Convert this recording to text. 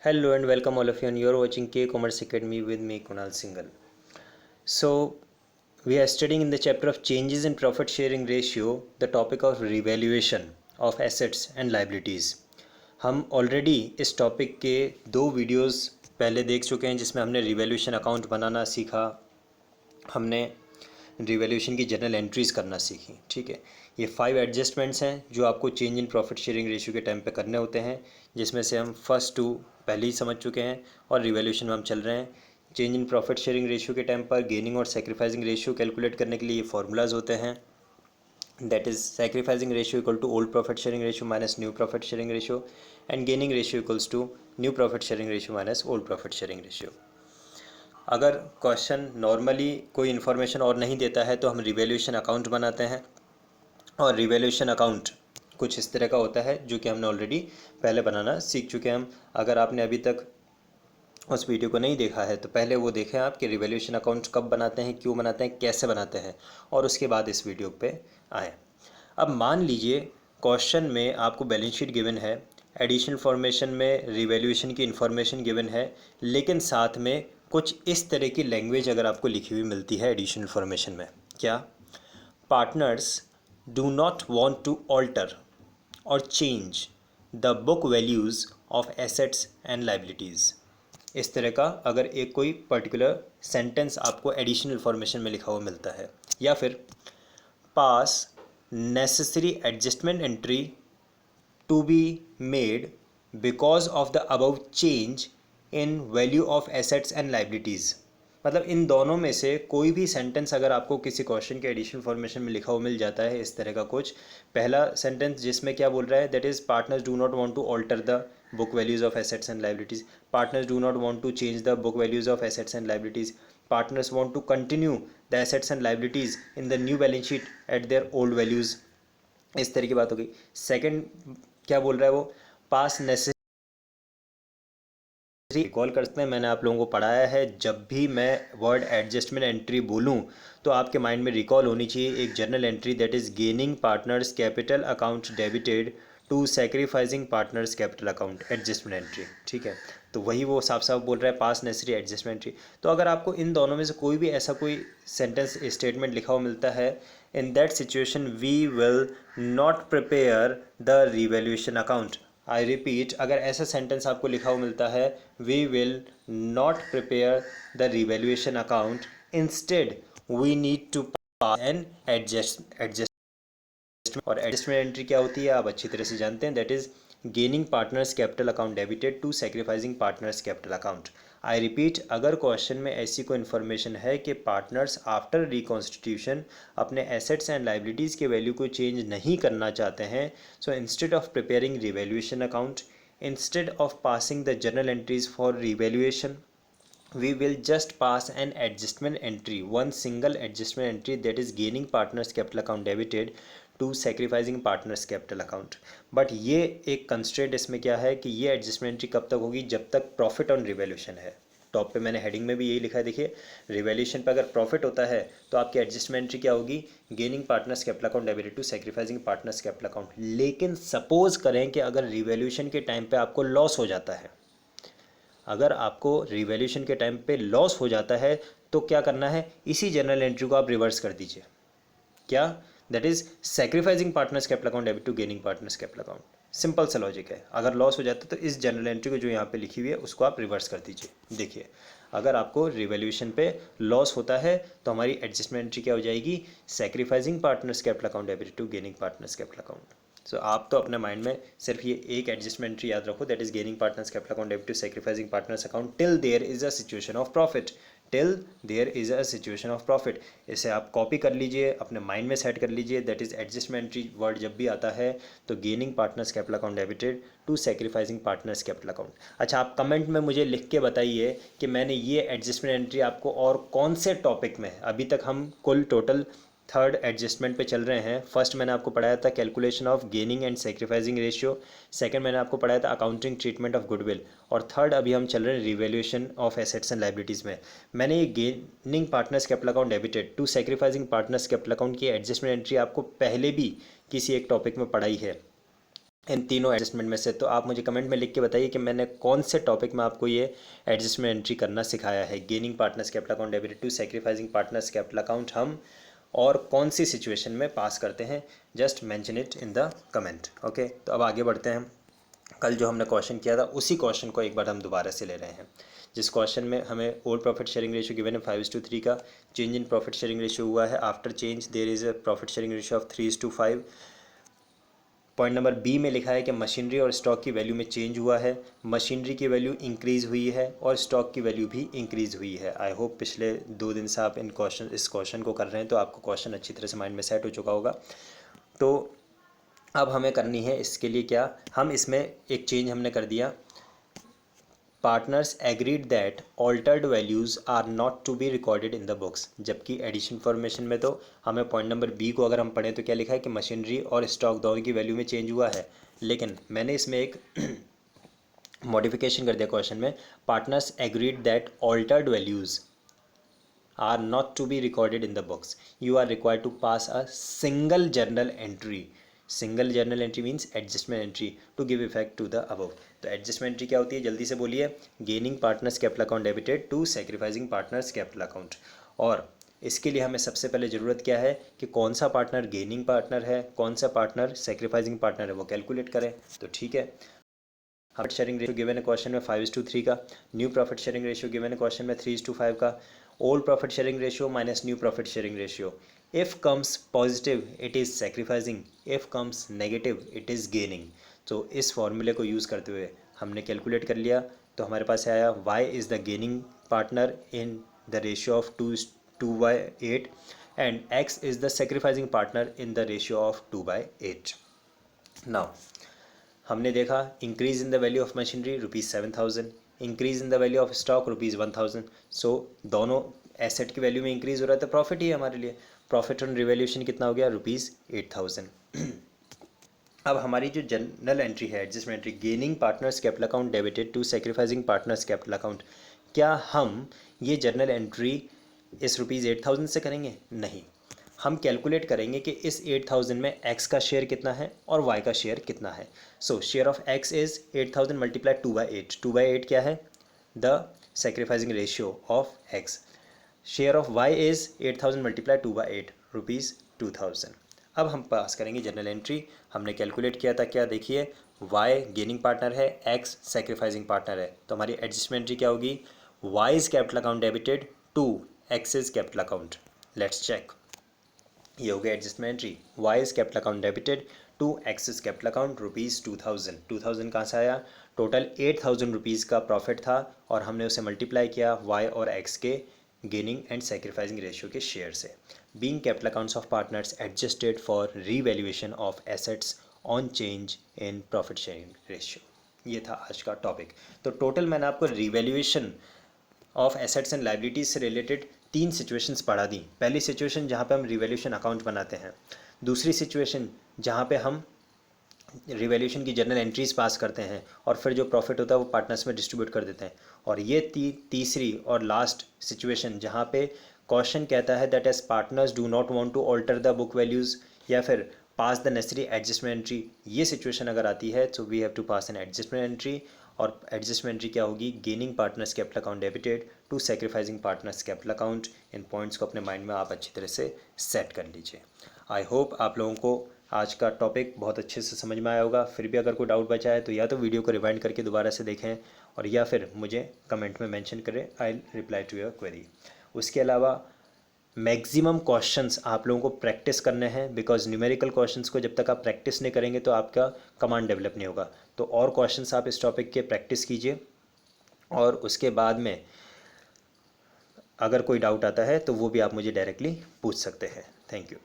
Hello and welcome all of you, and you're watching K Commerce Academy with me, Kunal Singhal. So, we are studying in the chapter of changes in profit sharing ratio, the topic of revaluation of assets and liabilities. हम already इस topic के दो videos पहले देख चुके हैं जिसमें हमने रिवैल्यूएशन अकाउंट बनाना सीखा, हमने रिवैल्यूएशन की जनरल एंट्रीज़ करना सीखी। ठीक है, ये 5 एडजस्टमेंट्स हैं जो आपको change in profit sharing ratio के टाइम पे करने होते हैं, जिसमें से हम फर्स्ट 2 पहले ही समझ चुके हैं और रिवैल्यूएशन में हम चल रहे हैं। Change in profit sharing ratio के टाइम पर गेनिंग और सेक्रीफाइसिंग रेशियो कैलकुलेट करने के लिए ये फार्मूलाज होते हैं। That is sacrificing ratio equal to old profit sharing ratio minus new profit sharing ratio and gaining ratio equals to new profit sharing ratio minus old profit sharing ratio. अगर question normally कोई information और नहीं देता है तो हम revaluation account बनाते हैं, और रिवैल्यूएशन अकाउंट कुछ इस तरह का होता है जो कि हमने ऑलरेडी पहले बनाना सीख चुके हैं हम। अगर आपने अभी तक उस वीडियो को नहीं देखा है तो पहले वो देखें आप कि रिवैल्यूएशन अकाउंट कब बनाते हैं, क्यों बनाते हैं, कैसे बनाते हैं, और उसके बाद इस वीडियो पे आएँ। अब मान लीजिए क्वेश्चन में आपको बैलेंस शीट गिवन है, एडिशनल इन्फॉर्मेशन में रिवैल्यूएशन की इन्फॉर्मेशन गिवन है, लेकिन साथ में कुछ इस तरह की लैंग्वेज अगर आपको लिखी हुई मिलती है एडिशनल इन्फॉर्मेशन में, क्या partners do not want to alter और change the book values of assets and liabilities. इस तरह का अगर एक कोई पर्टिकुलर सेंटेंस आपको एडिशनल इन्फॉर्मेशन में लिखा हुआ मिलता है, या फिर पास necessary adjustment entry to be made because of the above change in value of assets and liabilities। मतलब इन दोनों में से कोई भी सेंटेंस अगर आपको किसी क्वेश्चन के एडिशनल फॉर्मेशन में लिखा हुआ मिल जाता है इस तरह का कुछ, पहला सेंटेंस जिसमें क्या बोल रहा है, that is partners do not want to alter the book values of assets and liabilities, partners do not want to change the book values of assets and liabilities, partners want to continue the assets and liabilities in the new balance sheet at their old values। इस तरह की बात हो गई। Second क्या बोल रहा है वो, पास नेसेसरी रिकॉल करते हैं। मैंने आप लोगों को पढ़ाया है, जब भी मैं वर्ड एडजस्टमेंट एंट्री बोलूं तो आपके माइंड में रिकॉल होनी चाहिए एक general entry, that is gaining partners capital account debited to sacrificing partners capital account adjustment entry. ठीक है, तो वही वो साफ साफ बोल रहा है पास नेसेसरी एडजस्टमेंट एंट्री। तो अगर आपको इन दोनों में से कोई भी ऐसा कोई सेंटेंस स्टेटमेंट लिखा हुआ मिलता है, in that situation we will not prepare the revaluation account. I repeat, अगर ऐसा सेंटेंस आपको लिखा हुआ मिलता है, we will not prepare the revaluation account, instead we need to pass an adjust. और एडजस्टमेंट एंट्री क्या होती है आप अच्छी तरह से जानते हैं, that is gaining partners capital account debited to sacrificing partners capital account. I repeat, अगर क्वेश्चन में ऐसी कोई इन्फॉर्मेशन है कि पार्टनर्स आफ्टर रिकॉन्स्टिट्यूशन अपने एसेट्स एंड लाइबिलिटीज़ के वैल्यू को चेंज नहीं करना चाहते हैं, so instead of preparing revaluation account, instead of passing the journal entries for revaluation, we will just pass an adjustment entry, one single adjustment entry, that is gaining partners capital account debited to sacrificing partners capital account। But ये एक constraint इसमें क्या है कि ये adjustment entry कब तक होगी, जब तक प्रॉफिट ऑन रिवैल्यूएशन है। टॉप पे मैंने हेडिंग में भी यही लिखा है, देखिए रिवैल्यूएशन पे अगर प्रॉफिट होता है तो आपकी एडजस्टमेंट एंट्री क्या होगी, gaining partners capital account debited to sacrificing partners capital account. लेकिन सपोज करें कि अगर रिवैल्यूएशन के टाइम पे आपको लॉस हो जाता है, अगर आपको रिवैल्यूएशन के टाइम पे लॉस हो जाता है तो क्या करना है, इसी जनरल एंट्री को आप रिवर्स कर दीजिए। क्या, that is sacrificing partners capital account debit to gaining partners capital account. Simple सा लॉजिक है, अगर लॉस हो जाता है तो इस जनरल एंट्री को जो यहाँ पे लिखी हुई है उसको आप रिवर्स कर दीजिए। देखिए, अगर आपको रिवैल्यूएशन पे लॉस होता है तो हमारी एडजस्टमेंट एंट्री क्या हो जाएगी, sacrificing partners capital account debit to gaining partners capital account. So आप तो अपने माइंड में सिर्फ ये एक एडजस्टमेंट एंट्री याद रखो, that is gaining partners capital account debit to sacrificing partners account till there is a situation of profit, till there is a situation of profit. इसे आप कॉपी कर लीजिए, अपने माइंड में सेट कर लीजिए, that is adjustment entry word जब भी आता है तो gaining partners capital account debited to sacrificing partners capital account. अच्छा, आप कमेंट में मुझे लिख के बताइए कि मैंने ये एडजस्टमेंट एंट्री आपको और कौन से टॉपिक में, अभी तक हम कुल टोटल थर्ड एडजस्टमेंट पे चल रहे हैं। फर्स्ट मैंने आपको पढ़ाया था calculation of gaining and sacrificing ratio, second मैंने आपको पढ़ाया था अकाउंटिंग ट्रीटमेंट ऑफ गुडविल, और थर्ड अभी हम चल रहे हैं revaluation of assets and liabilities में। मैंने ये gaining partners capital account debited to sacrificing partners capital account की एडजस्टमेंट एंट्री आपको पहले भी किसी एक टॉपिक में पढ़ाई है। इन तीनों एडजस्टमेंट में से। तो आप मुझे कमेंट में लिख के बताइए कि मैंने कौन से टॉपिक में आपको ये एडजस्टमेंट एंट्री करना सिखाया है। Gaining partners capital account debited to sacrificing partners capital account हम और कौन सी सिचुएशन में पास करते हैं, just mention it in the comment. Okay, तो अब आगे बढ़ते हैं। कल जो हमने क्वेश्चन किया था उसी क्वेश्चन को एक बार हम दोबारा से ले रहे हैं। जिस क्वेश्चन में हमें old profit sharing ratio given है 5:3 का, change in profit sharing ratio हुआ है after change there is a profit sharing ratio of 3:5। Point number B में लिखा है कि मशीनरी और स्टॉक की वैल्यू में चेंज हुआ है, मशीनरी की वैल्यू इंक्रीज़ हुई है और स्टॉक की वैल्यू भी इंक्रीज़ हुई है। आई होप पिछले 2 दिन से आप इस क्वेश्चन को कर रहे हैं तो आपको क्वेश्चन अच्छी तरह से माइंड में सेट हो चुका होगा। तो अब हमें करनी है इसके लिए क्या, हम इसमें एक चेंज हमने कर दिया, partners agreed that altered values are not to be recorded in the books. जबकि एडिशन फॉर्मेशन में तो हमें पॉइंट नंबर बी को अगर हम पढ़ें तो क्या लिखा है कि मशीनरी और स्टॉक दोनों की वैल्यू में चेंज हुआ है, लेकिन मैंने इसमें एक मॉडिफिकेशन कर दिया क्वेश्चन में, partners agreed that altered values are not to be recorded in the books. You are required to pass a single journal entry. Single journal entry means adjustment entry to give effect to the above. तो adjustment entry क्या होती है, जल्दी से बोलिए। Gaining partners capital account debited to sacrificing partners capital account। और इसके लिए हमें सबसे पहले ज़रूरत क्या है कि कौन सा पार्टनर गेनिंग पार्टनर है, कौन सा पार्टनर सेक्रीफाइसिंग पार्टनर है, वो कैलकुलेट करें। तो ठीक है, प्रॉफिट शेयरिंग रेशियो गिवन है क्वेश्चन में 5:3 का, new profit sharing ratio given है क्वेश्चन में 3:5 का, old profit sharing ratio minus new profit sharing ratio. If comes positive it is sacrificing, if comes negative it is gaining. तो इस फॉर्मूले को यूज़ करते हुए हमने कैलकुलेट कर लिया, तो हमारे पास आया y is the gaining partner in the ratio of 2/8 and x is the sacrificing partner in the ratio of 2/8। Now हमने देखा increase in the value of machinery ₹7,000, increase in the value of stock ₹1,000। सो दोनों asset की value में increase हो रहा है तो profit ही है हमारे लिए। प्रॉफिट ऑन रिवैल्यूएशन कितना हो गया, ₹8,000। अब हमारी जो जनरल एंट्री है adjustment entry, gaining partners capital account debited to sacrificing partners capital account, क्या हम ये जनरल एंट्री इस ₹8,000 से करेंगे? नहीं, हम कैलकुलेट करेंगे कि इस 8,000 में x का शेयर कितना है और y का शेयर कितना है। सो share of x is 8,000 multiply 2/8। 2/8 क्या है, the sacrificing ratio of x। Share of y is 8,000 multiply 2/8 ₹2,000। अब हम पास करेंगे जनरल एंट्री। हमने कैलकुलेट किया था क्या, देखिए y गेनिंग पार्टनर है, x सेक्रीफाइसिंग पार्टनर है, तो हमारी एडजस्टमेंट एंट्री क्या होगी, y is capital account debited to x is capital account. Let's check, ये हो गया adjustment entry, Y is capital account debited to X is capital account ₹2,000। 2,000 कहाँ से आया, टोटल 8,000 रुपीज़ का प्रॉफिट था और हमने उसे मल्टीप्लाई किया वाई और एक्स के गेनिंग एंड सेक्रीफाइसिंग रेशियो के शेयर से। Being capital accounts of partners adjusted for revaluation of assets on change in profit sharing ratio. ये था आज का टॉपिक। तो टोटल मैंने आपको revaluation of assets and liabilities से रिलेटेड 3 सिचुएशंस पढ़ा दी। पहली सिचुएशन जहाँ पे हम रिवैल्यूएशन अकाउंट बनाते हैं, दूसरी सिचुएशन जहाँ पे हम रिवैल्यूएशन की जर्नल एंट्रीज पास करते हैं और फिर जो प्रॉफिट होता है वो पार्टनर्स में डिस्ट्रीब्यूट कर देते हैं, और ये तीसरी और लास्ट सिचुएशन जहाँ पे क्वेश्चन कहता है that as partners do not want to alter the book values या फिर pass the necessary adjustment entry. ये सिचुएशन अगर आती है तो we have to pass an adjustment entry, और एडजस्टमेंट एंट्री क्या होगी, gaining partners capital account debited to sacrificing partners capital account. इन पॉइंट्स को अपने माइंड में आप अच्छी तरह से सेट कर लीजिए। आई होप आप लोगों को आज का टॉपिक बहुत अच्छे से समझ में आया होगा। फिर भी अगर कोई डाउट बचा है तो या तो वीडियो को रिवाइंड करके दोबारा से देखें और या फिर मुझे कमेंट में मेंशन करें, I will reply to your query. उसके अलावा मैक्सिमम क्वेश्चंस आप लोगों को प्रैक्टिस करने हैं, बिकॉज न्यूमेरिकल क्वेश्चंस को जब तक आप प्रैक्टिस नहीं करेंगे तो आपका कमांड डेवलप नहीं होगा। तो और क्वेश्चंस आप इस टॉपिक के प्रैक्टिस कीजिए और उसके बाद में अगर कोई डाउट आता है तो वो भी आप मुझे डायरेक्टली पूछ सकते हैं। Thank you.